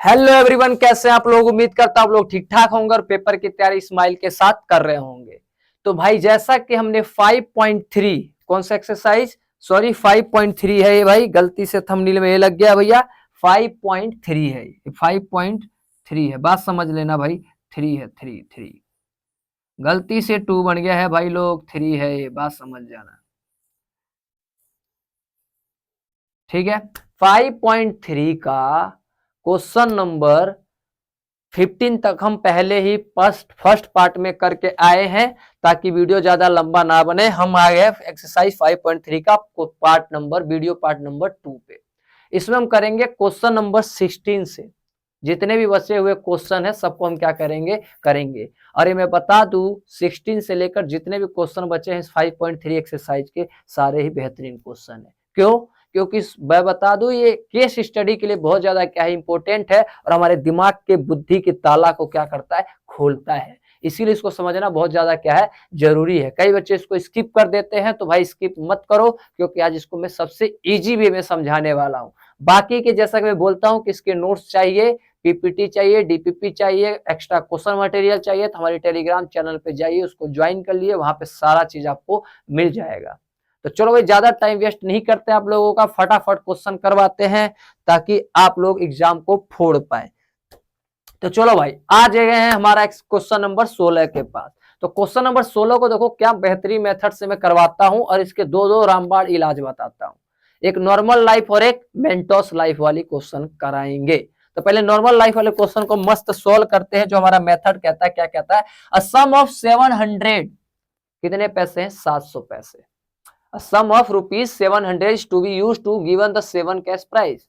Hello everyone, कैसे हैं आप लोग। उम्मीद करता हूं आप लोग ठीक ठाक होंगे और पेपर की तैयारी स्माइल के साथ कर रहे होंगे। तो भाई जैसा कि हमने 5.3 कौन सा एक्सरसाइज, सॉरी 5.3 है ये भाई, गलती से थंबनेल में ये लग गया भैया। 5.3 है, 5.3 है, बात समझ लेना भाई। 3 है, 3 गलती से 2 बन गया है भाई लोग, 3 है ये, बात समझ जाना। ठीक है, 5.3 का क्वेश्चन नंबर 15 तक हम पहले ही फर्स्ट पार्ट में करके आए हैं, ताकि वीडियो ज्यादा लंबा ना बने। हम आ गए एक्सरसाइज 5.3 का part number, video part number 2 पे। इसमें हम करेंगे क्वेश्चन नंबर 16 से। जितने भी बचे हुए क्वेश्चन है सबको हम क्या करेंगे करेंगे। और ये मैं बता दूं, 16 से लेकर जितने भी क्वेश्चन बचे हैं 5.3 एक्सरसाइज के, सारे ही बेहतरीन क्वेश्चन है। क्यों? क्योंकि मैं बता दूं ये केस स्टडी के लिए बहुत ज्यादा क्या है, इंपॉर्टेंट है, और हमारे दिमाग के बुद्धि की ताला को क्या करता है, खोलता है। इसीलिए इसको समझना बहुत ज्यादा क्या है, जरूरी है। कई बच्चे इसको स्किप कर देते हैं, तो भाई स्किप मत करो, क्योंकि आज इसको मैं सबसे इजी वे में समझाने वाला हूं। बाकी के जैसा कि मैं बोलता हूं कि इसके नोट्स चाहिए, पीपीटी चाहिए, डीपीपी चाहिए, एक्स्ट्रा क्वेश्चन मटेरियल चाहिए, तो हमारे टेलीग्राम चैनल पे जाइए, उसको ज्वाइन कर लिए, वहां पे सारा चीज आपको मिल जाएगा। तो चलो भाई, ज्यादा टाइम वेस्ट नहीं करते आप लोगों का, फटाफट क्वेश्चन करवाते हैं ताकि आप लोग एग्जाम को फोड़ पाए। तो चलो भाई, आ गए हैं हमारा क्वेश्चन नंबर 16 के पास। तो क्वेश्चन नंबर 16 को देखो क्या बेहतरीन मेथड से मैं करवाता हूं, और इसके दो दो रामबाण इलाज बताता हूं। एक नॉर्मल लाइफ और एक मेंटोस लाइफ वाली क्वेश्चन कराएंगे। तो पहले नॉर्मल लाइफ वाले क्वेश्चन को मस्त सोल्व करते हैं। जो हमारा मेथड कहता है, क्या कहता है, अ सम ऑफ 700, कितने पैसे हैं, 700 पैसे। A sum of rupees 700 is to be used to given the 7 cash prize.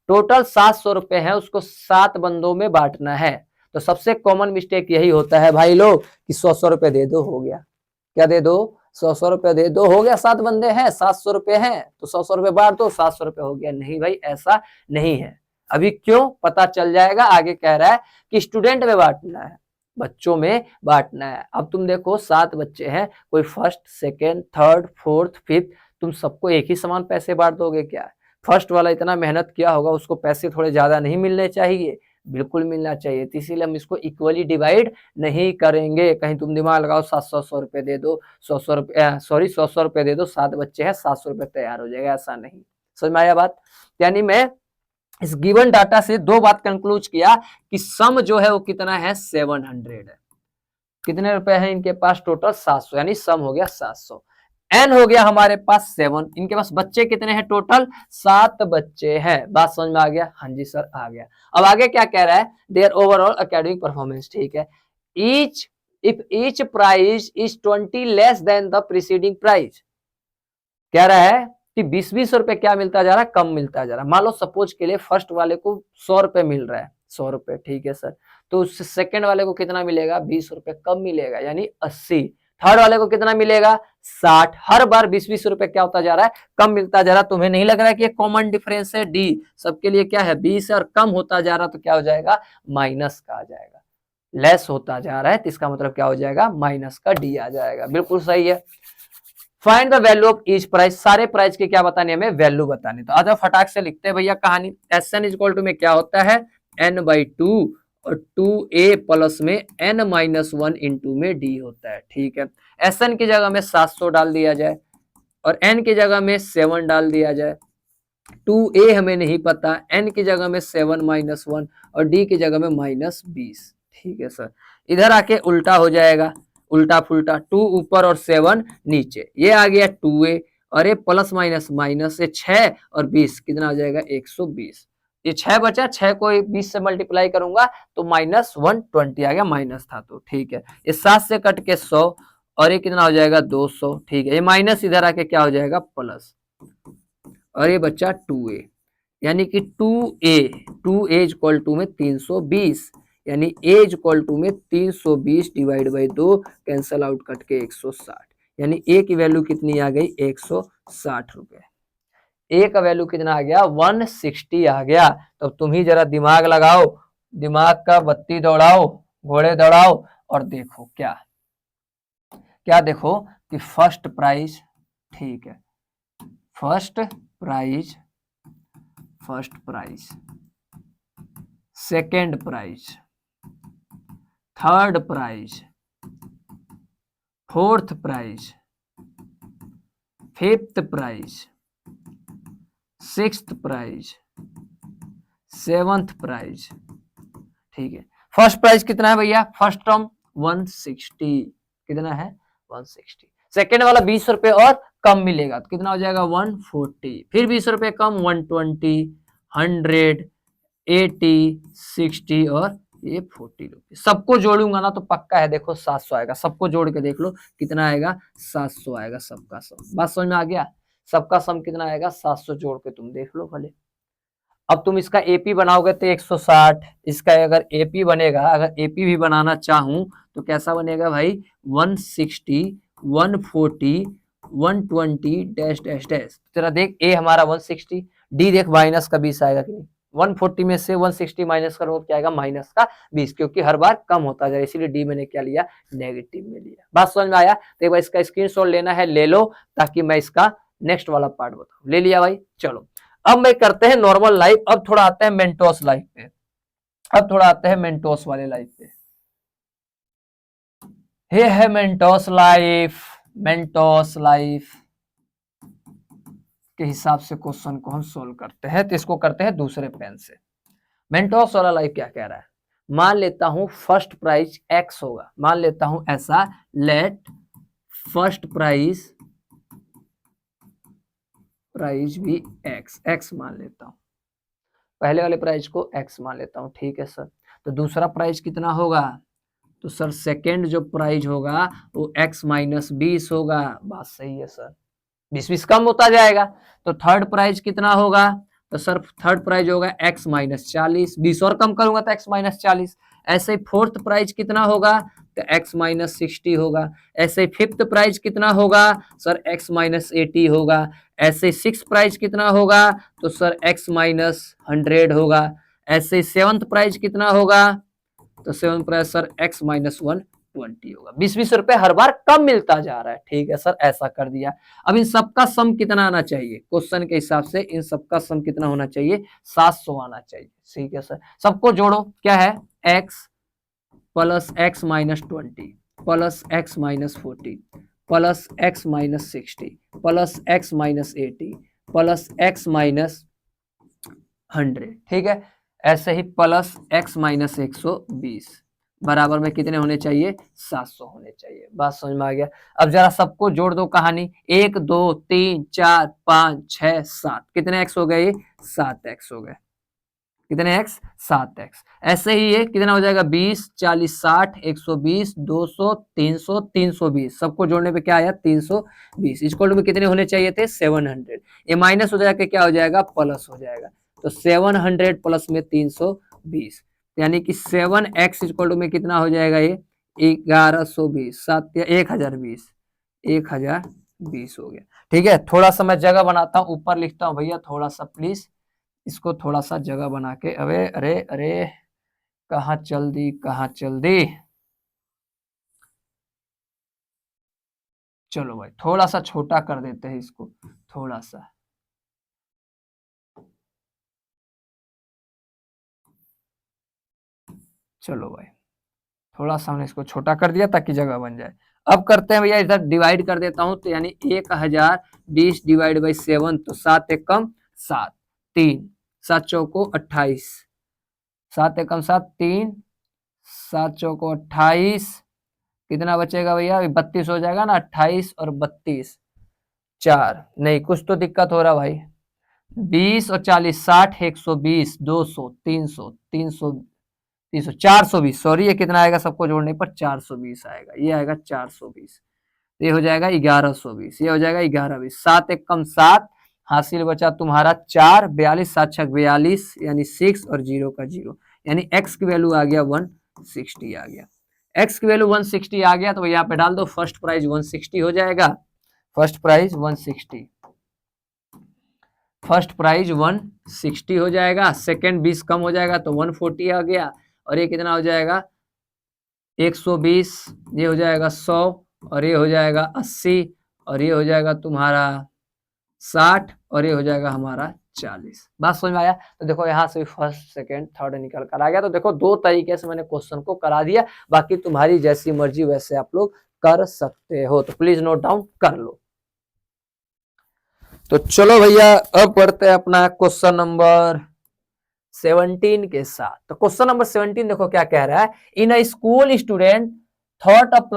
Total 700 रुपए है, उसको 7 बंदों में बांटना है। तो सबसे कॉमन मिस्टेक यही होता है भाई लोग कि 100 रुपए दे दो, हो गया। क्या दे दो, 100 रुपए दे दो, हो गया। 7 बंदे हैं, 700 रुपए हैं, तो 100 रुपए बांट दो, 700 रुपए हो गया। नहीं भाई, ऐसा नहीं है। अभी क्यों, पता चल जाएगा। आगे कह रहा है कि स्टूडेंट में बांटना है, बच्चों में बांटना है। अब तुम देखो 7 बच्चे हैं, कोई first, second, third, fourth, fifth, तुम सबको एक ही समान पैसे बांट दोगे क्या? फर्स्ट वाला इतना मेहनत किया होगा, उसको पैसे थोड़े ज्यादा नहीं मिलने चाहिए? बिल्कुल मिलना चाहिए। तो इसीलिए हम इसको इक्वली डिवाइड नहीं करेंगे। कहीं तुम दिमाग लगाओ 700 रुपए दे दो, 100 रुपए, सॉरी 100 रुपए दे दो, 7 बच्चे हैं, 700 रुपए तैयार हो जाएगा, ऐसा नहीं। समझ में आया बात? यानी मैं इस गिवन डाटा से 2 बात कंक्लूड किया कि सम जो है वो कितना है, 700 है। कितने रुपए हैं इनके पास, टोटल 700, यानी सम हो गया 700। एन हो गया हमारे पास 7, इनके पास बच्चे कितने हैं, टोटल 7 बच्चे हैं। बात समझ में आ गया? हाँ जी सर, आ गया। अब आगे क्या कह रहा है, देयर ओवरऑल एकेडमिक परफॉर्मेंस। ठीक है, each if each prize is 20 less than the preceding prize. कह रहा है कि 20-20 रुपए क्या मिलता जा रहा है, कम मिलता जा रहा है। मान लो सपोज के लिए फर्स्ट वाले को 100 रुपए मिल रहा है, 100 रुपए, ठीक है सर। तो उससे सेकंड वाले को कितना मिलेगा, 20 रुपए कम मिलेगा, यानी 80। थर्ड वाले को कितना मिलेगा, 60। हर बार 20-20 रुपए क्या होता जा रहा है, कम मिलता जा रहा है। तुम्हें नहीं लग रहा है कि ये कॉमन डिफरेंस है, डी सबके लिए क्या है, 20 है, और कम होता जा रहा, तो क्या हो जाएगा, माइनस का आ जाएगा। लेस होता जा रहा है तो इसका मतलब क्या हो जाएगा, माइनस का डी आ जाएगा। बिल्कुल सही है। Find the value of each price, सारे प्राइस के क्या बताने, हमें वैल्यू बतानी। तो आजा फटाक से लिखते हैं भैया कहानी। एस एन इक्वल टू में क्या होता है, n/2, और 2a प्लस में n-1 इंटू में d होता है। ठीक है, एस एन की जगह में 700 डाल दिया जाए, और n की जगह में 7 डाल दिया जाए। 2a हमें नहीं पता, n की जगह में 7-1, और d की जगह में -20। ठीक है सर, इधर आके उल्टा हो जाएगा, उल्टा फुल्टा, 2 ऊपर और 7 नीचे। ये आ गया 2a, और ये प्लस माइनस माइनस, ये 6 और 20 कितना आ जाएगा, 120। ये 6 बचा, 6 को 20 से मल्टीप्लाई करूंगा तो -120 आ गया, माइनस था तो। ठीक है, ये 7 से कट के 100, और ये कितना हो जाएगा, 200। ठीक है, ये माइनस इधर आके क्या हो जाएगा, प्लस, और ये बच्चा 2a, यानी कि 2a इक्वल टू में 320, यानी a इक्वल टू में 320 divide by 2, cancel out cut के 160, यानी a की वैल्यू कितनी आ गई, 160 रुपए। a का वैल्यू कितना आ गया, 160 आ गया। तो तुम ही जरा दिमाग लगाओ, दिमाग का बत्ती दौड़ाओ, घोड़े दौड़ाओ, और देखो क्या क्या, देखो कि फर्स्ट प्राइस, ठीक है, first price second prize, third prize, fourth prize, fifth prize, sixth prize, seventh prize. ठीक है, फर्स्ट प्राइज कितना है भैया? फर्स्ट टर्म 160, कितना है? 160। सेकेंड वाला 20 रुपए और कम मिलेगा तो कितना हो जाएगा? 140। फिर 20 रुपए कम, 120, 100, 80, 60 और ये 40 रुपये। सबको जोड़ूंगा ना तो पक्का है, देखो 700 आएगा। सबको जोड़ के देख लो कितना आएगा? 700 आएगा सबका सम। बात समझ में आ गया? सबका सम कितना आएगा? 700। जोड़ के तुम देख लो भले। अब तुम इसका एपी बनाओगे तो 160, इसका अगर एपी बनेगा, अगर एपी भी बनाना चाहूं तो कैसा बनेगा भाई? 160, 140, 120 डैश डैश डैश। तेरा देख, ए हमारा 160, डी देख माइनस का 20 आएगा कि नहीं? 140 में से 160 माइनस करो क्या आएगा? माइनस का 20, क्योंकि हर बार कम होता जाए, इसीलिए डी मैंने क्या लिया? नेगेटिव में लिया। बात समझ में आया? तो एक बार इसका स्क्रीनशॉट लेना है, ले लो, ताकि मैं इसका नेक्स्ट वाला पार्ट बताऊं। ले लिया भाई? चलो अब मैं करते हैं नॉर्मल लाइफ। अब थोड़ा आते हैं मेंटोस लाइफ पे। अब थोड़ा आते हैं मेंटोस वाले लाइफ पे। ये है मेंटोस लाइफ। मेंटोस लाइफ के हिसाब से क्वेश्चन को हम सोल्व करते हैं, तो इसको करते हैं दूसरे पेन से। मेंटोस वाला लाइफ क्या कह रहा है? मान लेता हूं फर्स्ट प्राइज एक्स होगा, मान लेता हूं ऐसा, लेट फर्स्ट प्राइज भी एक्स मान लेता हूं, पहले वाले प्राइज को एक्स मान लेता हूं। ठीक है सर, तो दूसरा प्राइज कितना होगा? तो सर सेकेंड जो प्राइज होगा वो एक्स माइनस 20 होगा। बात सही है सर, 20 कम होता जाएगा। तो थर्ड प्राइज कितना होगा? तो सर थर्ड प्राइज होगा एक्स माइनस 40, 20 और कम करूंगा तो एक्स माइनस 40। ऐसे ही फोर्थ प्राइज कितना होगा? तो एक्स माइनस 60 होगा। ऐसे ही फिफ्थ प्राइज कितना होगा? सर एक्स माइनस 80 होगा। ऐसे सिक्स प्राइज कितना होगा? तो सर एक्स माइनस 100 होगा। ऐसे सेवंथ प्राइज कितना होगा? तो seven price sir x minus 120 होगा। 20 रुपए हर बार कम मिलता जा रहा है। ठीक है सर, ऐसा कर दिया। अब इन सबका सम कितना आना चाहिए? क्वेश्चन के हिसाब से इन सबका सम कितना होना चाहिए? 700 आना चाहिए। ठीक है सर, सबको जोड़ो। क्या है? X plus x minus 20 plus x minus 40 plus x minus 60 plus x minus 80 plus x minus 100। ठीक है, ऐसे ही प्लस एक्स माइनस 120 बराबर में कितने होने चाहिए? 700 होने चाहिए। बात समझ में आ गया? अब जरा सबको जोड़ दो कहानी। 1 2 3 4 5 6 7, कितने एक्स हो गए? 7 एक्स हो गए। कितने एक्स? 7 एक्स। ऐसे ही ये कितना हो जाएगा? 20 40 60 120 200 300 320, सबको जोड़ने पे क्या आया? 320। इक्वल टू में कितने होने चाहिए थे? 700। ये माइनस हो जाकर क्या हो जाएगा? प्लस हो जाएगा। तो 700 प्लस में 320, यानी कि 7x इक्वल टू में कितना हो जाएगा? ये 1120, 7 1020, 1020 हो गया। ठीक है, थोड़ा सा मैं जगह बनाता हूँ, ऊपर लिखता हूँ भैया, थोड़ा सा प्लीज इसको थोड़ा सा जगह बना के। अरे अरे अरे, कहाँ चल दी, कहाँ चल दी? चलो भाई थोड़ा सा छोटा कर देते हैं इसको, थोड़ा सा। चलो भाई थोड़ा सा हमने इसको छोटा कर दिया ताकि जगह बन जाए। अब करते हैं भैया, इधर डिवाइड कर देता हूं, तो यानी 1020 डिवाइड बाई 7, तो 7 एक कम 7, 3 7 चौको 28, 7 एक कम 7 3, 7 चौको 28, कितना बचेगा भैया? 32 हो जाएगा ना। 28 और 32 4, नहीं कुछ तो दिक्कत हो रहा भाई। 20 और 40 60 120 200 300 300 300 420, सॉरी ये कितना आएगा? सबको जोड़ने पर 420 आएगा। ये आएगा 420, ये हो जाएगा 1120, ये हो जाएगा 1120। 7 एक कम 7, हासिल बचा तुम्हारा 4, 42 7 6 42, यानी 6 और 0 का 0, यानी x की वैल्यू आ गया 160 आ गया। x की वैल्यू 160 आ गया तो यहाँ पे डाल दो, फर्स्ट प्राइज 160 हो जाएगा। फर्स्ट प्राइज 160, फर्स्ट प्राइज 160 हो जाएगा। सेकंड 20 कम हो जाएगा तो 140 आ गया। और ये कितना हो जाएगा? 120, ये हो जाएगा 100, और ये हो जाएगा 80, और ये हो जाएगा तुम्हारा 60, और ये हो जाएगा हमारा 40। बात समझ में आया? तो देखो यहाँ से फर्स्ट सेकंड थर्ड निकल कर आ गया। तो देखो दो तरीके से मैंने क्वेश्चन को करा दिया, बाकी तुम्हारी जैसी मर्जी वैसे आप लोग कर सकते हो, तो प्लीज नोट डाउन कर लो। तो चलो भैया अब पढ़ते हैं अपना क्वेश्चन नंबर 17 के साथ। तो क्वेश्चन नंबर 17 देखो क्या कह रहा है। In a school student thought of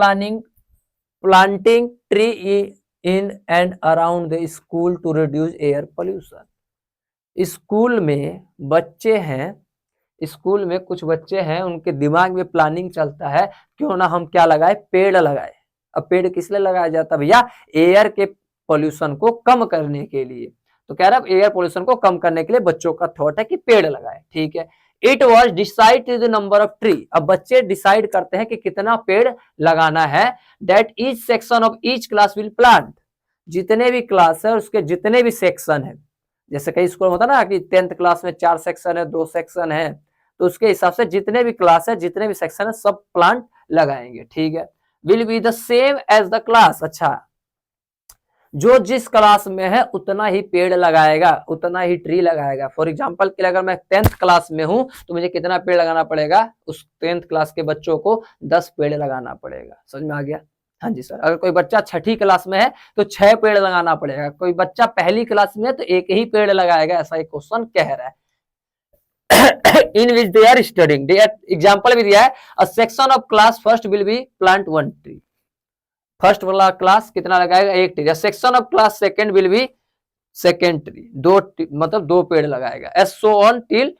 planting tree in and around the school to reduce air pollution. School में बच्चे हैं, स्कूल में कुछ बच्चे हैं, उनके दिमाग में प्लानिंग चलता है क्यों ना हम क्या लगाए, पेड़ लगाए। अब पेड़ किस लिए लगाया जाता है भैया? एयर के पोल्यूशन को कम करने के लिए। तो कह रहा है एयर पोल्यूशन को कम करने के लिए बच्चों का थॉट है कि पेड़ लगाए, ठीक है। It was decide the number of tree. अब बच्चे डिसाइड करते हैं कि कितना पेड़ लगाना है। That each section of each class will plant. जितने भी क्लास है उसके जितने भी सेक्शन है, जैसे कई स्कूल में होता है ना कि 10th क्लास में 4 सेक्शन है, 2 सेक्शन है, तो उसके हिसाब से जितने भी क्लास है, जितने भी सेक्शन है, सब प्लांट लगाएंगे, ठीक है। Will be the same as the class. अच्छा, जो जिस क्लास में है उतना ही पेड़ लगाएगा, उतना ही ट्री लगाएगा। फॉर एग्जाम्पल के लिए अगर मैं 10th क्लास में हूं तो मुझे कितना पेड़ लगाना पड़ेगा? उस 10th क्लास के बच्चों को 10 पेड़ लगाना पड़ेगा। समझ में आ गया? हाँ जी सर। अगर कोई बच्चा 6ठी क्लास में है तो 6 पेड़ लगाना पड़ेगा। कोई बच्चा पहली क्लास में है तो एक ही पेड़ लगाएगा, ऐसा एक क्वेश्चन कह रहा है। इन विच दे आर स्टडिंग, एग्जाम्पल भी दिया है। A section of class first will be plant 1 tree. First वाला क्लास कितना लगाएगा? 1 tree. Section of class second will be second tree, 2 मतलब 2 पेड़ लगाएगा। S so on till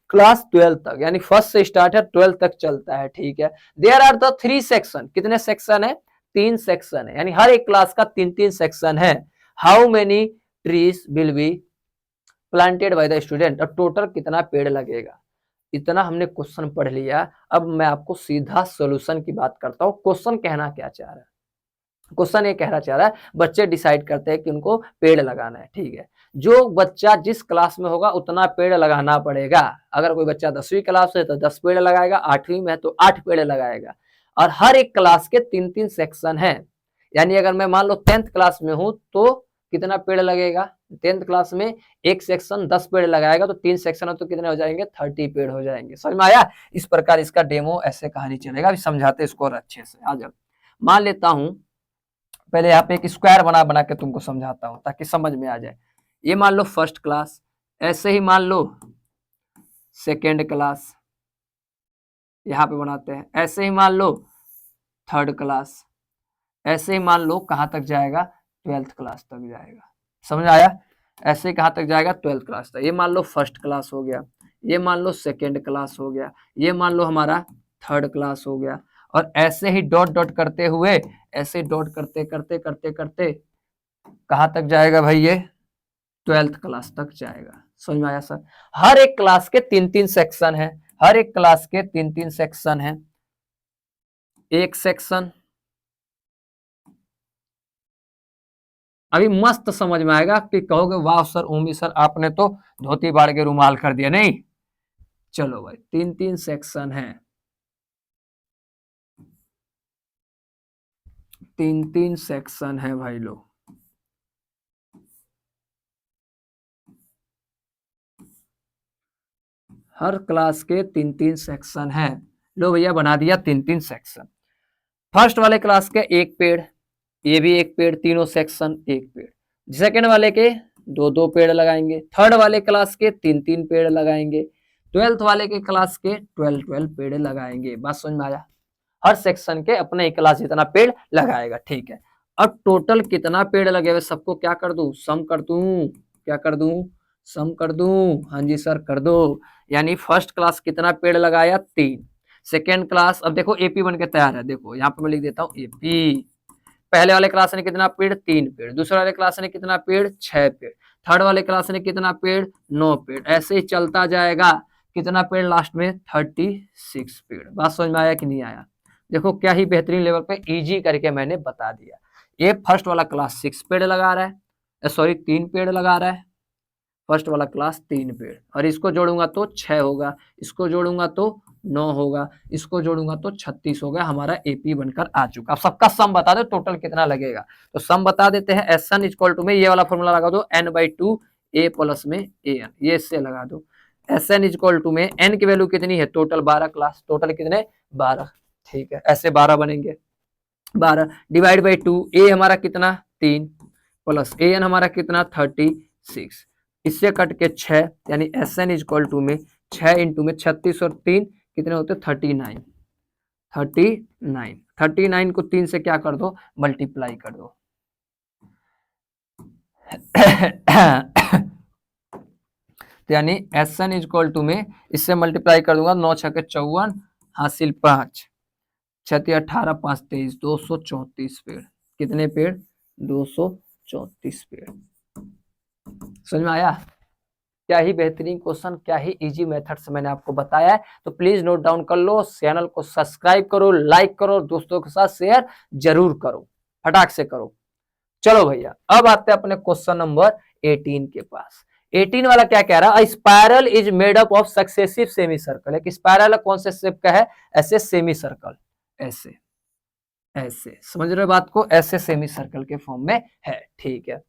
class 12 तक, यानी फर्स्ट से स्टार्ट है 12 तक चलता है, ठीक है। There are the 3 section. कितने सेक्शन है? 3 सेक्शन है, यानी हर एक क्लास का 3-3 सेक्शन है। How many trees will be planted by the student. अब टोटल कितना पेड़ लगेगा? इतना हमने क्वेश्चन पढ़ लिया। अब मैं आपको सीधा सॉल्यूशन की बात करता हूँ। क्वेश्चन कहना क्या चाह रहा है? क्वेश्चन ये कहना चाह रहा है बच्चे डिसाइड करते हैं कि उनको पेड़ लगाना है, ठीक है। जो बच्चा जिस क्लास में होगा उतना पेड़ लगाना पड़ेगा। अगर कोई बच्चा 10वीं क्लास है तो 10 पेड़ लगाएगा, 8वीं में है तो 8 पेड़ लगाएगा। और हर एक क्लास के 3-3 सेक्शन है, यानी अगर मैं मान लो 10th क्लास में हूं तो कितना पेड़ लगेगा? 10th क्लास में एक सेक्शन 10 पेड़ लगाएगा, तो 3 सेक्शन हो तो कितने हो जाएंगे? 30 पेड़ हो जाएंगे। समझ में आया? इस प्रकार इसका डेमो ऐसे कहानी चलेगा। अभी समझाते इसको और अच्छे से। आ जाओ, मान लेता हूं पहले यहाँ पे एक स्क्वायर बना बना के तुमको समझाता हूं ताकि समझ में आ जाए। ये मान लो फर्स्ट क्लास, ऐसे ही मान लो सेकेंड क्लास, यहाँ पे बनाते हैं। ऐसे ही मान लो थर्ड क्लास, ऐसे ही मान लो कहाँ तक जाएगा? 12th क्लास तक जाएगा। समझ आया? ऐसे ही कहाँ तक जाएगा? 12th क्लास तक। ये मान लो फर्स्ट क्लास हो गया, ये मान लो सेकेंड क्लास हो गया, ये मान लो हमारा थर्ड क्लास हो गया। और ऐसे ही डॉट डॉट करते हुए, ऐसे डॉट करते करते करते करते कहाँ तक जाएगा भाई? ये 12th क्लास तक जाएगा। समझ में आया सर? हर एक क्लास के 3-3 सेक्शन है, हर एक क्लास के 3-3 सेक्शन है। एक सेक्शन अभी मस्त समझ में आएगा कि कहोगे वाह सर, ओमी सर आपने तो धोती बाढ़ के रुमाल कर दिया। नहीं, चलो भाई 3-3 सेक्शन है, 3-3 सेक्शन है भाई लोग। हर क्लास के 3-3 सेक्शन है। लो भैया बना दिया 3-3 सेक्शन। फर्स्ट वाले क्लास के 1 पेड़, ये भी 1 पेड़, तीनों सेक्शन 1 पेड़। सेकेंड वाले के 2-2 पेड़ लगाएंगे। थर्ड वाले क्लास के 3-3 पेड़ लगाएंगे। 12th वाले के क्लास के 12-12 पेड़ लगाएंगे। बात समझ में आया? हर सेक्शन के अपने एक क्लास जितना पेड़ लगाएगा, ठीक है। अब टोटल कितना पेड़ लगे हुए सबको क्या कर दूं? सम कर दूं। क्या कर दूं? सम कर दूं। हाँ जी सर कर दो। यानी फर्स्ट क्लास कितना पेड़ लगाया? 3। सेकेंड क्लास, अब देखो एपी बन के तैयार है। देखो यहाँ पे मैं लिख देता हूँ एपी। पहले वाले क्लास ने कितना पेड़? 3 पेड़। दूसरे वाले क्लास ने कितना पेड़? 6 पेड़। थर्ड वाले क्लास ने कितना पेड़? 9 पेड़। ऐसे ही चलता जाएगा। कितना पेड़ लास्ट में? 36 पेड़। बात समझ में आया कि नहीं आया? देखो क्या ही बेहतरीन लेवल पे इजी करके मैंने बता दिया। ये फर्स्ट वाला क्लास 6 पेड़ लगा रहा है, सॉरी 3 पेड़ लगा रहा है। फर्स्ट वाला क्लास 3 पेड़, और इसको जोड़ूंगा तो 6 होगा, इसको जोड़ूंगा तो 9 होगा, इसको जोड़ूंगा तो 36 होगा। हमारा एपी बनकर आ चुका। अब सबका सम बता दो टोटल कितना लगेगा। तो सम बता देते हैं। एस एन इक्वल टू में ये वाला फॉर्मूला लगा दो, n/2 ए प्लस में ए एन, ये इससे लगा दो। एस एन इक्वल टू में एन की वैल्यू कितनी है, टोटल 12 क्लास, टोटल कितने 12, ठीक है, ऐसे 12 बनेंगे। 12 डिवाइड बाई 2, ए हमारा कितना 3 प्लस ए एन हमारा कितना 36, इससे कट के 6, यानी एस एन इक्वल टू में 6 इंटू में 36 और 3 कितने होते 39, 39 को 3 से क्या कर दो, मल्टीप्लाई कर दो। तो यानी एस एन इक्वल टू में इससे मल्टीप्लाई कर दूंगा, 9 छके 54 हासिल 5, 6 18 5 23, 234 पेड़। कितने पेड़, 234 पेड़। समझ में आया? क्या ही बेहतरीन क्वेश्चन, क्या ही इजी मेथड से मैंने आपको बताया है। तो प्लीज नोट डाउन कर लो, चैनल को सब्सक्राइब करो, लाइक करो, दोस्तों के साथ शेयर जरूर करो, फटाक से करो। चलो भैया, अब आते हैं अपने क्वेश्चन नंबर 18 के पास। 18 वाला क्या कह रहा है, spiral is made up of successive semi circle. एक स्पायरल कौन से शेप का है, ऐसे सेमी सर्कल, ऐसे ऐसे, समझ रहे हो बात को, ऐसे सेमी सर्कल के फॉर्म में है, ठीक है।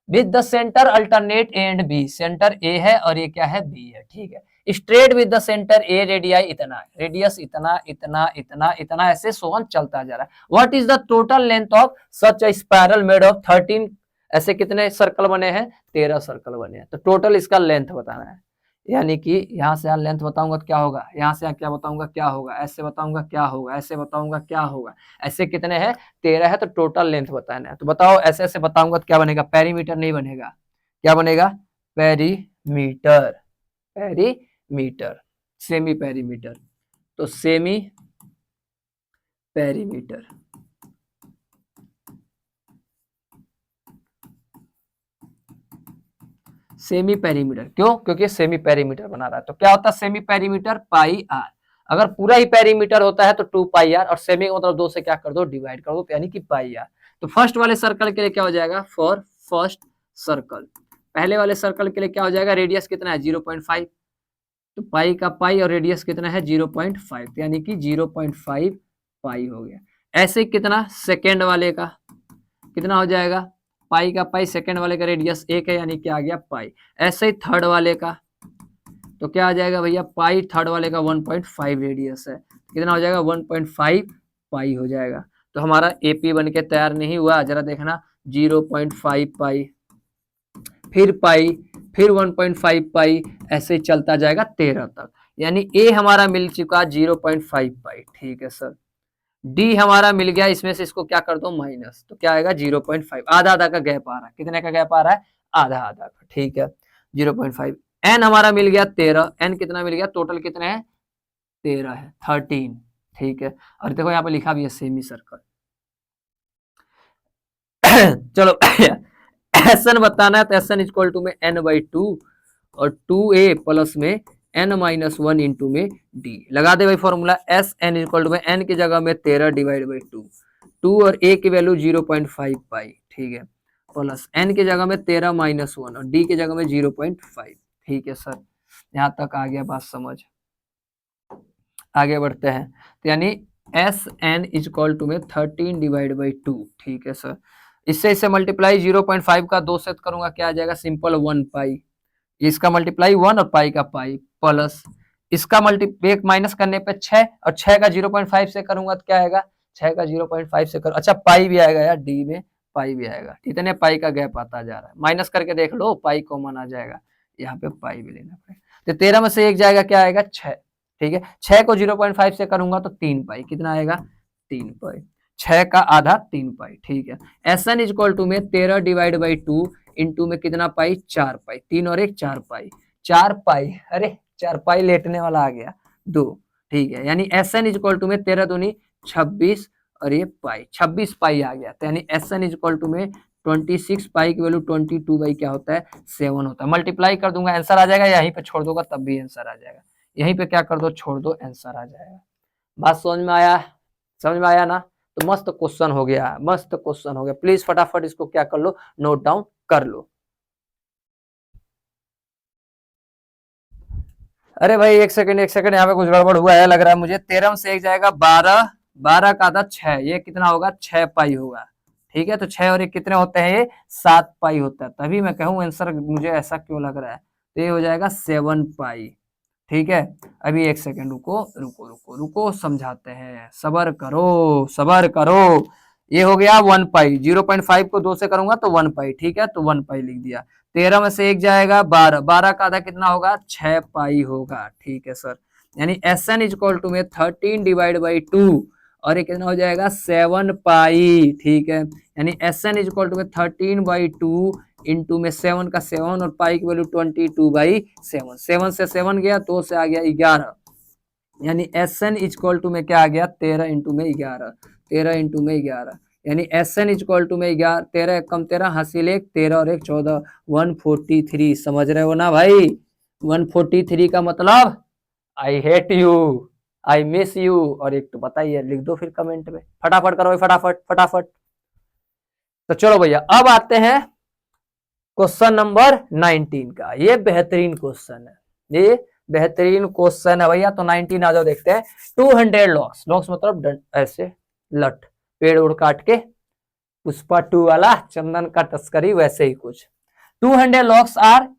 With the centre alternate A and B, centre A है और ये क्या है, बी है, ठीक है। Straight with the centre A, radii इतना, रेडियस इतना इतना इतना इतना, ऐसे सोन चलता जा रहा है। What is the total length of such a spiral made of 13, ऐसे कितने सर्कल बने हैं, 13 सर्कल बने हैं। तो टोटल इसका लेंथ बताना है, यानी कि यहां से यहां लेंथ बताऊंगा क्या होगा, यहां से यहां क्या बताऊंगा क्या होगा, ऐसे बताऊंगा क्या होगा, ऐसे बताऊंगा क्या होगा, ऐसे कितने हैं 13 है, तो टोटल लेंथ बताना है। तो बताओ, ऐसे ऐसे बताऊंगा तो क्या बनेगा, पेरीमीटर नहीं बनेगा, क्या बनेगा, पेरीमीटर, पेरीमीटर, सेमी पेरीमीटर। तो सेमी पेरीमीटर, सेमी पेरीमीटर, क्यों, क्योंकि सेमी पेरीमीटर बना रहा है। तो क्या होता है सेमी पेरीमीटर, पाई आर। अगर पूरा ही पेरीमीटर होता है तो 2 पाई आर, और सेमी का मतलब 2 से क्या कर दो, डिवाइड कर दो, तो यानी कि पाई आर। तो फर्स्ट वाले सर्कल के लिए क्या हो जाएगा, फॉर फर्स्ट सर्कल, पहले वाले सर्कल के लिए क्या हो जाएगा, रेडियस कितना है 0.5, तो पाई का पाई और रेडियस कितना है 0.5, यानी कि 0.5 पाई हो गया। ऐसे कितना, सेकेंड वाले का कितना हो जाएगा, पाई का पाई, सेकेंड वाले का रेडियस 1 है, यानी कि आ गया पाई। ऐसे ही थर्ड वाले का, तो क्या आ जाएगा भैया, पाई, थर्ड वाले का 1.5 रेडियस है, कितना हो जाएगा 1.5 पाई हो जाएगा। तो हमारा एपी बन के तैयार नहीं हुआ, जरा देखना, 0.5 पाई, फिर पाई, फिर 1.5 पाई, ऐसे ही चलता जाएगा 13 तक, यानी ए हमारा मिल चुका 0.5 पाई, ठीक है सर। डी हमारा मिल गया, इसमें से इसको क्या कर दो माइनस, तो क्या आएगा 0.5, आधा आधा का गैप आ रहा है, कितने का गैप आ रहा है, आधा आधा का, ठीक है 0.5। एन हमारा मिल गया 13, एन कितना मिल गया, टोटल कितने हैं 13 है, 13, ठीक है। और देखो यहाँ पे लिखा भी है सेमी सर्कल। चलो एस एन बताना है, तो एस एन इक्वल टू में n/2 और 2a प्लस में n-1 इंटू में d, लगा दे भाई formula, S N equal to में n की जगह में 13 डिवाइड बाई 2 और a की वैल्यू 0.5 पाई, ठीक है, प्लस n की जगह में 13 -1 और d की जगह में 0.5, ठीक है सर। यहाँ तक आ गया बात समझ, आगे बढ़ते हैं। तो यानी एस एन इक्वल टू में 13 डिवाइड बाई 2, ठीक है सर। इससे इससे मल्टीप्लाई 0.5 का 2 से करूंगा, क्या आ जाएगा, सिंपल 1 पाई, इसका मल्टीप्लाई 1 और पाई का पाई, प्लस इसका एक माइनस करने पे 6 और 6 का 0.5 से करूंगा तो क्या आएगा, 6 का 0.5 से करो, अच्छा पाई भी आएगा यार, डी में पाई भी आएगा, इतने पाई का गैप आता जा रहा है, माइनस करके देख लो, पाई कॉमन आ जाएगा, यहाँ पे पाई भी लेना पड़ेगा। तो 13 में से एक जाएगा, क्या आएगा 6, ठीक है। 6 को 0.5 से करूंगा तो 3 पाई, कितना आएगा 3 पाई, 6 का आधा 3 पाई, ठीक है। एस एन इक्वल टू में 13 डिवाइड बाई 2 इंटू में कितना पाई, 4 पाई, 3 और 1 4 पाई, 4 पाई, अरे 4 पाई लेटने वाला आ गया 2, ठीक है। यानी एस एन इक्वल टू में 13 दूनी 26 और ये पाई, 26 पाई आ गया। तो यानी एस एन इक्वल टू में 26 पाई की वैल्यू 22 बाई क्या होता है 7 होता है। मल्टीप्लाई कर दूंगा आंसर आ जाएगा, यहीं पे छोड़ दूंगा तब भी आंसर आ जाएगा, यहीं पे क्या कर दो छोड़ दो आंसर आ जाएगा। बात समझ में आया, समझ में आया ना? तो मस्त क्वेश्चन हो गया, मस्त क्वेश्चन हो गया, प्लीज फटाफट इसको क्या कर लो, नोट डाउन कर लो। अरे भाई एक सेकंड यहाँ पे कुछ गड़बड़ हुआ है लग रहा है मुझे। 13 से एक जाएगा 12, 12 का आधा 6, ये कितना होगा 6 पाई होगा, ठीक है, तो 6 और 1 कितने होते हैं, ये 7 पाई होता है। तभी मैं कहूँ आंसर मुझे ऐसा क्यों लग रहा है, तो ये हो जाएगा 7 पाई। ठीक है, अभी एक सेकेंड रुको रुको रुको रुको, समझाते हैं, सबर करो सबर करो। ये हो गया 1 पाई, 0.5 को 2 से करूंगा तो 1 पाई। ठीक है, तो 1 पाई लिख दिया। 13 में से 1 जाएगा 12, 12 का आधा कितना होगा, 6 पाई होगा। ठीक है सर, यानी एस एन इक्वल टू में 13 डिवाइड बाई 2 और ये कितना हो जाएगा 7 पाई। ठीक है, यानी एस एन इक्वल टू में 13/2 इंटू में 7 का 7 और पाई की वैल्यू 22/7। 7 से 7 गया, 2 से आ गया 11, यानी एस एन इक्वल टू में क्या आ गया 13 इंटू में 11, 13 इंटू में 11, यानी एस एन इक्वल टू में 11, 13 कम 13 हासिल 1, 13 और 1 14, 143। समझ रहे हो ना भाई, 143 का मतलब I hate you, I miss you. और एक तो बताइए, लिख दो फिर कमेंट में, फटाफट करो फटाफट फटाफट। तो चलो भैया, अब आते हैं क्वेश्चन नंबर 19 का। ये बेहतरीन क्वेश्चन है, ये बेहतरीन क्वेश्चन है भैया। तो 19 आ जाओ, देखते हैं। 200 लॉक्स, लॉक्स मतलब ऐसे लट, पेड़ उड़ काट के पुष्पा 2 वाला चंदन का तस्करी, वैसे ही कुछ। 200 लॉक्स आर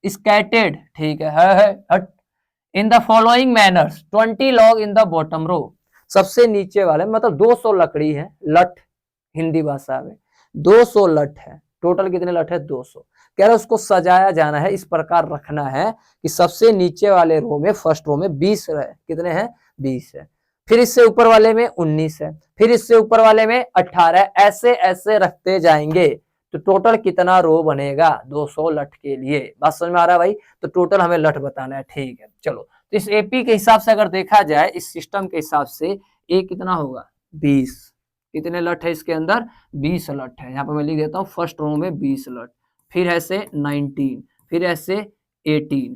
स्कैटेड, ठीक है हट, in the following manners, 20 log in the bottom row. सबसे नीचे वाले मतलब 200 लकड़ी है, लट हिंदी भाषा में 200 लट है। टोटल कितने लट है, 200। कह रहे उसको सजाया जाना है, इस प्रकार रखना है कि सबसे नीचे वाले रो में, फर्स्ट रो में 20 रहे। कितने हैं, 20 है। फिर इससे ऊपर वाले में 19 है, फिर इससे ऊपर वाले में 18, ऐसे ऐसे रखते जाएंगे। तो टोटल कितना रो बनेगा 200 लट के लिए, बात समझ में आ रहा है भाई। तो टोटल हमें लट बताना है। ठीक है, चलो। तो इस एपी के हिसाब से अगर देखा जाए, इस सिस्टम के हिसाब से ए कितना होगा 20। कितने लट है इसके अंदर, 20 लट है। यहाँ पे मैं लिख देता हूँ, फर्स्ट रो में 20 लट, फिर ऐसे 19, फिर ऐसे 18,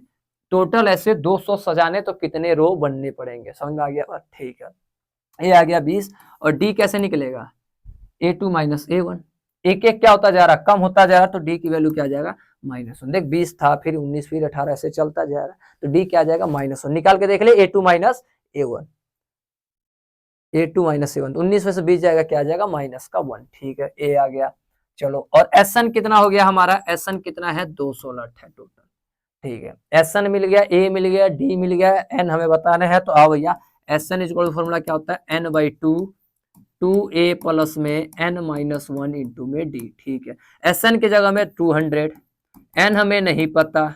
टोटल ऐसे 200 सजाने तो कितने रो बनने पड़ेंगे, समझ में आ गया बात। ठीक है, ये आ गया 20। और डी कैसे निकलेगा, A2 माइनस A1। एक एक क्या होता जा रहा, कम होता जा रहा, तो डी की वैल्यू क्या आ जाएगा -1। देख 20 था, फिर 19, फिर 18, ऐसे चलता जा रहा, तो डी क्या आ जाएगा -1। निकाल के देख ले, A2 minus A1, A2 minus A1, 19 में से 20 जाएगा, क्या आ जाएगा -1। ठीक है, ए आ गया। चलो, और SN कितना हो गया हमारा, SN कितना है 200 लट है टोटल। ठीक है, SN मिल गया, ए मिल गया, डी मिल गया, एन हमें बताना है। तो आओ भैया, SN इक्वल फॉर्मूला क्या होता है, n/2 2a प्लस में n-1 इंटू में डी। ठीक है, SN की जगह में 200, n हमें नहीं पता,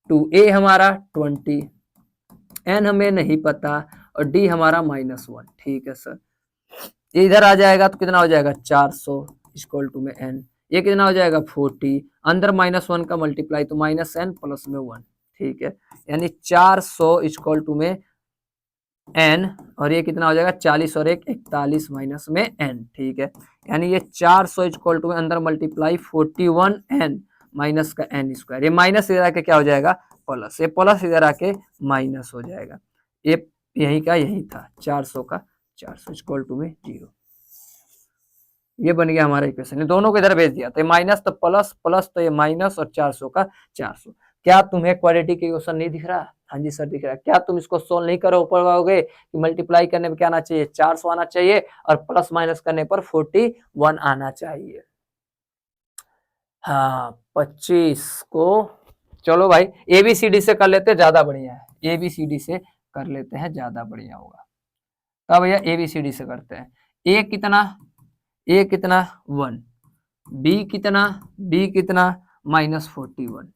2a हमारा 20, n हमें नहीं पता, और d हमारा -1। ठीक है सर, इधर आ जाएगा तो कितना हो जाएगा 400 इक्वल टू में n, ये कितना हो जाएगा 40, अंदर -1 का मल्टीप्लाई तो -n प्लस में 1। ठीक है, यानी 400 इक्वल टू में n, और ये कितना हो जाएगा 40 और 1 41 माइनस में n। ठीक है, यानी ये 400 इक्वल टू में अंदर मल्टीप्लाई 41n माइनस का n स्क्वायर, ये माइनस इधर आके क्या हो जाएगा प्लस, ये प्लस इधर आके माइनस हो जाएगा। ये यही का यही था, 400 का 400 इक्वल टू में 0। ये बन गया हमारा इक्वेशन, दोनों को इधर भेज दिया, तो माइनस तो प्लस, प्लस तो ये माइनस, और 400 का 400। क्या तुम्हें क्वाड्रेटिक इक्वेशन नहीं दिख रहा, हाँ जी सर दिख रहा है। क्या तुम इसको सोल्व नहीं करो ऊपर पाओगे कि मल्टीप्लाई करने में क्या आना चाहिए 400 आना चाहिए, और प्लस माइनस करने पर 41 आना चाहिए। हाँ 25 को, चलो भाई ABCD से कर लेते ज्यादा बढ़िया है, ABCD से कर लेते हैं ज्यादा बढ़िया होगा। तब भैया ABCD से करते हैं। ए कितना 1, बी कितना -41,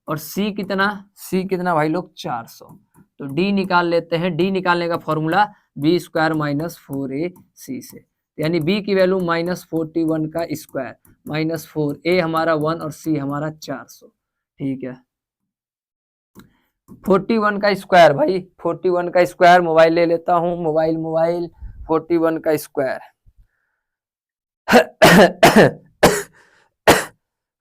और सी कितना भाई लोग 400। तो डी निकाल लेते हैं, डी निकालने का फॉर्मूला b² - 4ac से, यानी b की वैल्यू -41 का स्क्वायर -4, a हमारा 1 और c हमारा 400। ठीक है, 41 का स्क्वायर भाई, 41 का स्क्वायर, मोबाइल ले लेता हूँ, मोबाइल 41 का स्क्वायर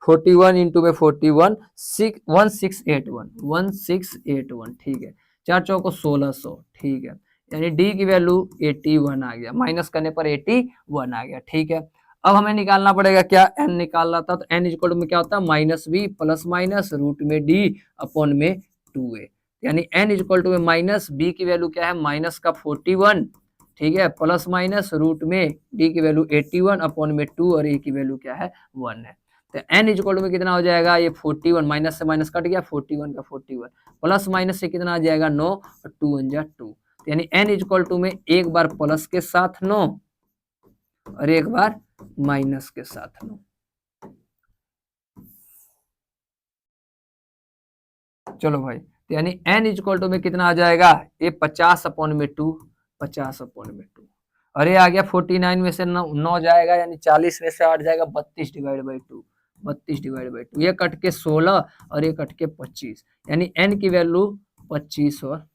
41 इंटू में 41 1681। ठीक है, 4 चौको 1600। ठीक है, यानी डी की वैल्यू 81 आ गया, माइनस करने पर 81 आ गया। ठीक है, अब हमें निकालना पड़ेगा क्या, एन निकालना था, तो एन इक्वल में क्या होता है -b प्लस माइनस रूट में डी अपॉन में 2a, यानी एन इक्वल टू में -b की वैल्यू क्या है, माइनस का 41, ठीक है, प्लस माइनस रूट में डी की वैल्यू 81 अपॉन में 2 और ए की वैल्यू क्या है 1 है। तो n इक्वल टू में कितना हो जाएगा, ये 41 माइनस से माइनस कट गया, 41 का 41 प्लस माइनस से कितना आ जाएगा 9 और 2 1 जा 2, यानी n इक्वल टू में एक बार प्लस के साथ 9 और एक बार माइनस के साथ 9। चलो भाई, तो यानी n इक्वल टू में कितना आ जाएगा, ये 50 अपॉन में 2, 50 अपॉन में 2 और ये आ गया 49 में से 9 जाएगा, यानी 40 में से 8 जाएगा, 32 डिवाइड बाई 2, 32 डिवाइड बाई 2, ये कट के 16 और ये कट के 25, यानी n की वैल्यू 25 और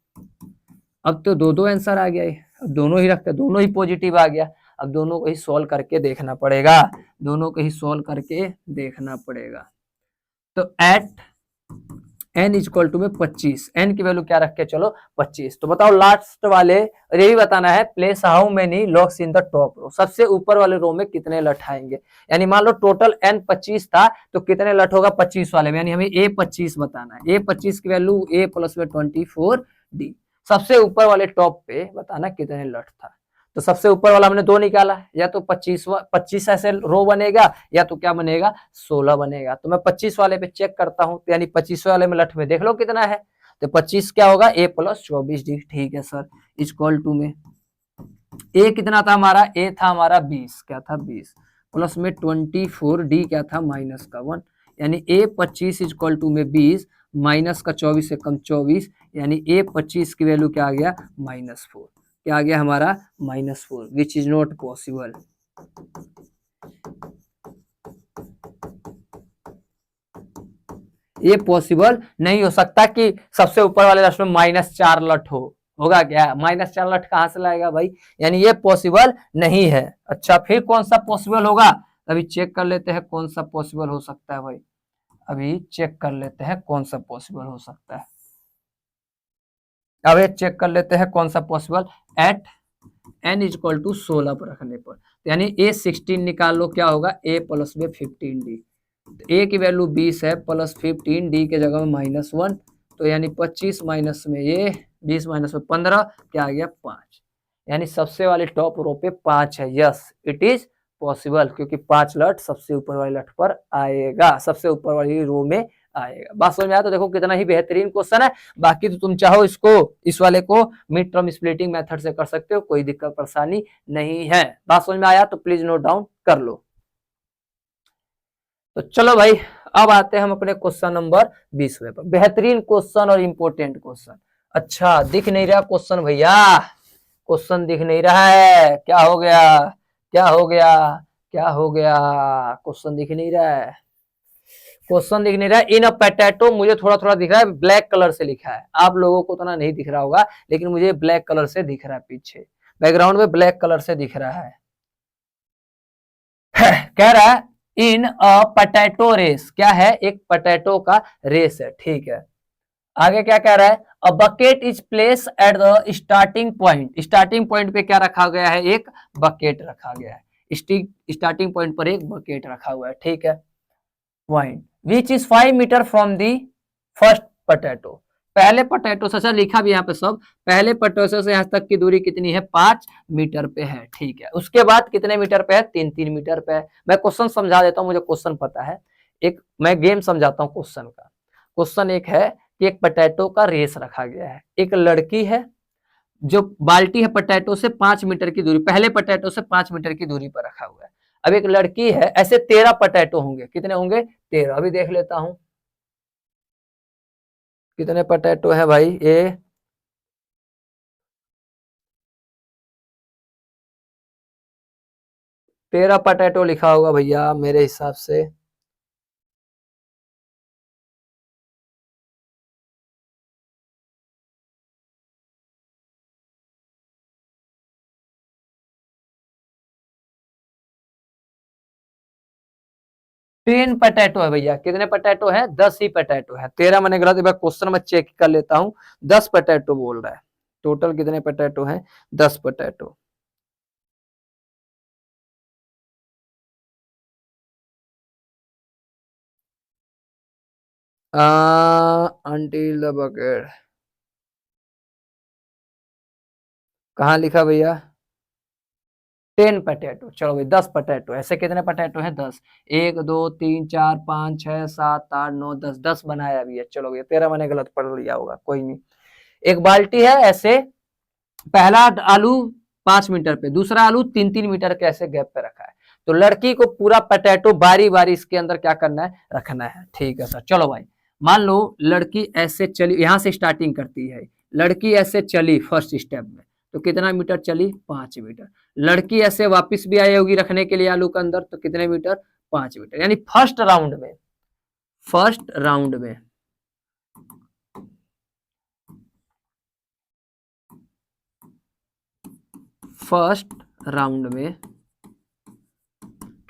अब तो दो आंसर आ गया, अब दोनों ही रखते, दोनों ही पॉजिटिव आ गया। अब दोनों को ही सॉल्व करके देखना पड़ेगा, दोनों को ही सॉल्व करके देखना पड़ेगा। तो एट n इक्वल टू में 25, n की वैल्यू क्या रख के चलो 25। तो बताओ लास्ट वाले, यही बताना है, place how many locks in the top row, सबसे ऊपर वाले रो में कितने लट आएंगे। यानी मान लो टोटल n 25 था तो कितने लट होगा 25 वाले में, यानी हमें a 25 बताना है। a 25 की वैल्यू a प्लस में 24 d, सबसे ऊपर वाले टॉप पे बताना कितने लट था। तो सबसे ऊपर वाला हमने 2 निकाला, या तो 25 ऐसे रो बनेगा या तो क्या बनेगा 16 बनेगा। तो मैं 25 वाले पे चेक करता हूं, तो यानी 25 वाले में लठ में देख लो कितना है, तो 25 क्या होगा a प्लस 24 डी, ठीक है सर। इक्वल टू में a कितना था हमारा, a था हमारा 20, क्या था 20 प्लस में 24 डी क्या था माइनस का 1, यानी a 25 इक्वल टू में 20 माइनस का 24 से कम 24, यानी a 25 की वैल्यू क्या आ गया -4, क्या आ गया हमारा -4, विच इज नॉट पॉसिबल। ये पॉसिबल नहीं हो सकता कि सबसे ऊपर वाले राष्ट्र में -4 लट होगा क्या, -4 लट कहां से लाएगा भाई, यानी ये पॉसिबल नहीं है। अच्छा फिर कौन सा पॉसिबल होगा, अभी चेक कर लेते हैं कौन सा पॉसिबल हो सकता है भाई, अभी चेक कर लेते हैं कौन सा पॉसिबल हो सकता है। अब ये चेक कर लेते हैं कौन सा possible, at n equal to 16 पर रखने पर, यानी a 16 निकाल लो, क्या होगा a प्लस में 15d, a की वैल्यू 20 है प्लस 15 d के जगह में -1, तो यानी 25 माइनस में ये 20 माइनस में 15, क्या आ गया 5, यानी सबसे वाले टॉप रो पे 5 है। यस इट इज पॉसिबल, क्योंकि 5 लट सबसे ऊपर वाले लट पर आएगा, सबसे ऊपर वाली रो में आएगा। बात समझ में आया तो देखो कितना ही बेहतरीन क्वेश्चन है। बाकी तो तुम चाहो इसको, इस वाले को मिड टर्म स्प्लिटिंग मेथड से कर सकते हो, कोई दिक्कत परेशानी नहीं है। बात समझ में आया तो प्लीज नोट डाउन कर लो। तो चलो भाई अब आते हैं हम अपने क्वेश्चन नंबर 20वें पर, बेहतरीन क्वेश्चन और इंपॉर्टेंट क्वेश्चन। अच्छा दिख नहीं रहा क्वेश्चन भैया, क्वेश्चन दिख नहीं रहा है, क्या हो गया, क्या हो गया, क्या हो गया, क्वेश्चन दिख नहीं रहा है, क्वेश्चन दिख नहीं रहा है। इन अ पोटैटो, मुझे थोड़ा थोड़ा दिख रहा है, ब्लैक कलर से लिखा है, आप लोगों को उतना नहीं दिख रहा होगा, लेकिन मुझे ब्लैक कलर से दिख रहा है, पीछे बैकग्राउंड में ब्लैक कलर से दिख रहा है। कह रहा है इन अ पोटैटो रेस, क्या है एक पोटैटो का रेस है, ठीक है। आगे क्या कह रहा है, a bucket is place at the starting point, starting point पे क्या रखा गया है, एक बकेट रखा गया है, स्टार्टिंग पॉइंट पर एक बकेट रखा हुआ है, ठीक है। Point which is 5 metre from the first potato, पहले पोटैटो से, अच्छा लिखा भी यहाँ पे सब, पहले पोटैटो से यहाँ तक की दूरी कितनी है 5 मीटर पे है, ठीक है। उसके बाद कितने मीटर पे है, 3-3 मीटर पे है। मैं क्वेश्चन समझा देता हूँ, मुझे क्वेश्चन पता है, एक मैं गेम समझाता हूँ क्वेश्चन का। क्वेश्चन एक है कि एक पोटैटो का रेस रखा गया है, एक लड़की है जो बाल्टी है पोटैटो से 5 मीटर की दूरी, पहले पोटैटो से 5 मीटर की दूरी पर रखा हुआ है। अब एक लड़की है, ऐसे 13 पोटैटो होंगे, कितने होंगे 13, अभी देख लेता हूं कितने पोटैटो है भाई, ये 13 पोटैटो लिखा होगा भैया मेरे हिसाब से। टेन पोटैटो है भैया, कितने पोटैटो है 10 ही पोटैटो है, 13 मैंने गलत, एक बार क्वेश्चन में चेक कर लेता हूँ, 10 पोटैटो बोल रहा है, टोटल कितने पोटैटो है 10 पोटैटो। अंटिल द बकेट कहाँ लिखा भैया, 10 पोटैटो। चलो भाई 10 पोटैटो। ऐसे कितने पोटैटो है? 10। 1 2 3 4 5 6 7 8 9 10। 10 बनाया भी है। चलो भैया 13 मैंने गलत पढ़ लिया होगा, कोई नहीं। एक बाल्टी है, ऐसे पहला आलू 5 मीटर पे, दूसरा आलू 3-3 मीटर के ऐसे गैप पे रखा है। तो लड़की को पूरा पोटैटो बारी बारी इसके अंदर क्या करना है? रखना है। ठीक है सर। चलो भाई मान लो लड़की ऐसे चली, यहां से स्टार्टिंग करती है। लड़की ऐसे चली फर्स्ट स्टेप में, तो कितना मीटर चली? 5 मीटर। लड़की ऐसे वापस भी आई होगी रखने के लिए आलू के अंदर, तो कितने मीटर? 5 मीटर। यानी फर्स्ट राउंड में, फर्स्ट राउंड में फर्स्ट राउंड में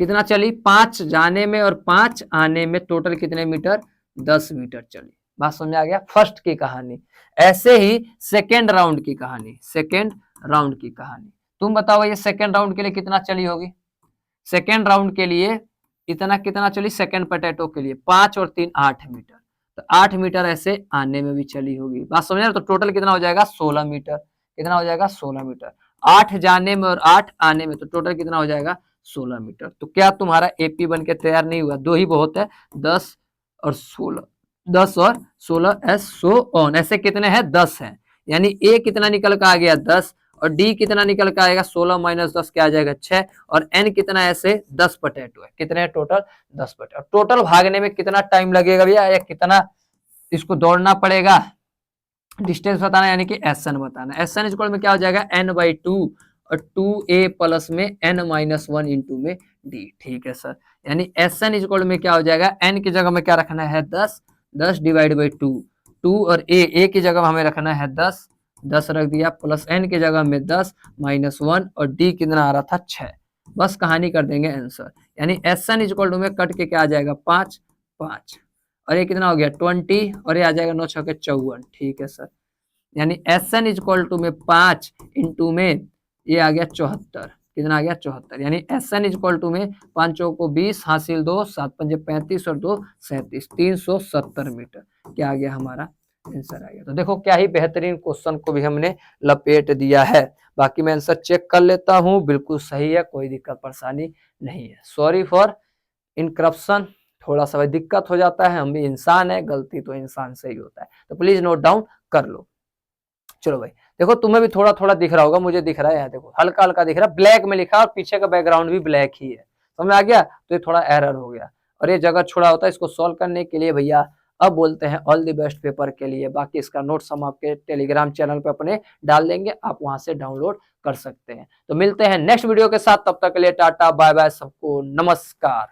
कितना चली? 5 जाने में और 5 आने में, टोटल कितने मीटर? 10 मीटर चली। बात समझ आ गया? फर्स्ट की कहानी। ऐसे ही सेकेंड राउंड की कहानी, सेकेंड राउंड की कहानी। तुम बताओ ये सेकेंड राउंड के लिए कितना चली होगी? सेकेंड राउंड के लिए इतना कितना चली? सेकेंड पोटैटो के लिए 5 और 3 8 मीटर। तो 8 मीटर ऐसे आने में भी चली होगी। बात समझ रहे? तो टोटल कितना हो जाएगा? 16 मीटर। कितना हो जाएगा? 16 मीटर। 8 जाने में और 8 आने में, तो टोटल कितना हो जाएगा? 16 मीटर। तो क्या तुम्हारा एपी बन के तैयार नहीं हुआ? 2 ही बहुत है, 10 और 16। 10 और 16 एस सो ऑन। ऐसे कितने हैं? 10 है। यानी ए कितना निकल कर आ गया? 10। और डी कितना निकल कर आएगा? 16 माइनस 10 क्या आ जाएगा? 6। और एन कितना? ऐसे 10 पोटैटो है। कितने हैं टोटल? 10 पोटैटो। टोटल भागने में कितना टाइम लगेगा भैया, या कितना इसको दौड़ना पड़ेगा? डिस्टेंस बताना, यानी कि एस एन बताना। एस एन इक्वल में क्या हो जाएगा? एन बाई 2 और 2a प्लस में एन माइनस 1 इंटू में डी। ठीक है सर। यानी एस एन इक्वल में क्या हो जाएगा? एन की जगह में क्या रखना है? 10। 10 डिवाइड बाई 2। 2 और ए की जगह हमें रखना है 10। 10 रख दिया, प्लस एन की जगह में 10 माइनस 1, और डी कितना आ रहा था? 6। बस कहानी कर देंगे आंसर। यानी एस एन इक्वल टू में कट के क्या आ जाएगा? 5 5। और ये कितना हो गया? 20, और ये आ जाएगा 9 6 54। ठीक है सर। यानी एस एन इक्वल टू में 5 इंटू में ये आ गया 74। कितना आ गया? 74। यानी एस एन इक्वल टू में 5 को 20 हासिल 2 7 5 35 और 2 37, 370 मीटर। क्या आ गया? हमारा आंसर आ गया। तो देखो क्या ही बेहतरीन क्वेश्चन को भी हमने लपेट दिया है। बाकी मैं आंसर चेक कर लेता हूँ, बिल्कुल सही है, कोई दिक्कत परेशानी नहीं है। सॉरी फॉर इनकरप्शन, थोड़ा सा दिक्कत हो जाता है, हम भी इंसान है, गलती तो इंसान से ही होता है। तो प्लीज नोट डाउन कर लो। चलो भाई देखो तुम्हें भी थोड़ा थोड़ा दिख रहा होगा, मुझे दिख रहा है यहाँ देखो हल्का हल्का दिख रहा है, ब्लैक में लिखा और पीछे का बैकग्राउंड भी ब्लैक ही है। समझ आ गया? तो ये थोड़ा एरर हो गया और ये जगह छोड़ा होता है। इसको सॉल्व करने के लिए भैया अब बोलते हैं ऑल द बेस्ट पेपर के लिए। बाकी इसका नोट्स हम आपके टेलीग्राम चैनल पे अपने डाल देंगे, आप वहां से डाउनलोड कर सकते हैं। तो मिलते हैं नेक्स्ट वीडियो के साथ, तब तक के लिए टाटा बाय बाय, सबको नमस्कार।